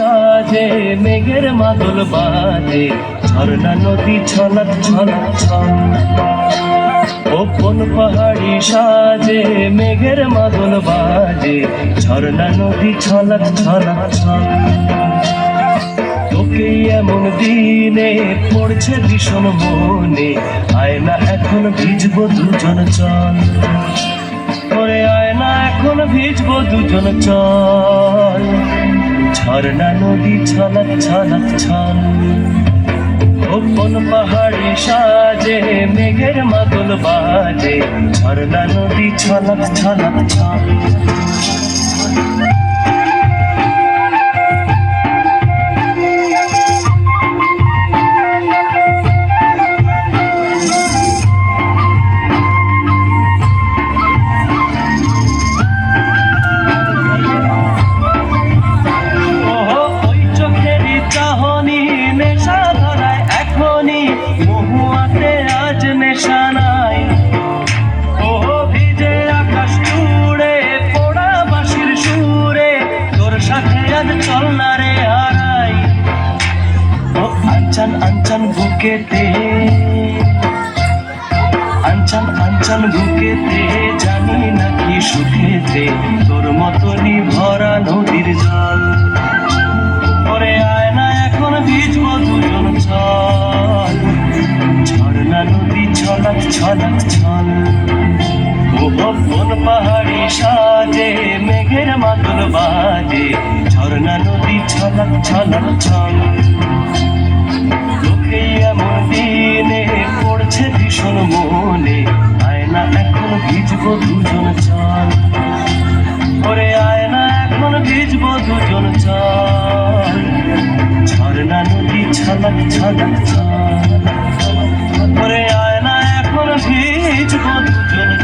সাজে মেঘের মাদল বাজে ঝর্ণা নদী ছলক ছলক ছল ওপন পাহাড়ি সাজে মেঘের মাদল বাজে ঝর্ণা নদী ছলক ছলক ছল তোকে এমন দিনে পড়ছে ভীষণ মনে আয়না এখন ভিজবো দুজন চল ওরে আয়না এখন ভিজবো দুজন চল ঝর্ণা নদী ছলক ছলক ছল ওপন পাহাড়ি সাজে মেঘের মাদল বাজে ঝর্ণা নদী ছলক ছলক ছল চল না রে হারাই ও আঞ্চল আঞ্চল বুকেতে আঞ্চল আঞ্চল বুকেতে জানি নাকি সুখেতে তোর মতনই ভরা নদীর জল ওরে আয়না এখন ভিজবো দুজন চল ঝর্ণা নদী ছলক ছলক ছল ওপন পাহাড়ি সাজে মেঘের মাদল বাজে ঝর্ণা নদী ছলক ছলক ছল তোকে এমন দিনে পড়ছে ভীষণ মনে আয়না এখন ভিজবো দুজন চল ওরে আয়না এখন ভিজবো দুজন চল ঝর্ণা নদী ছলক ছলক ছল ওরে আয়না এখন ভিজবো দুজন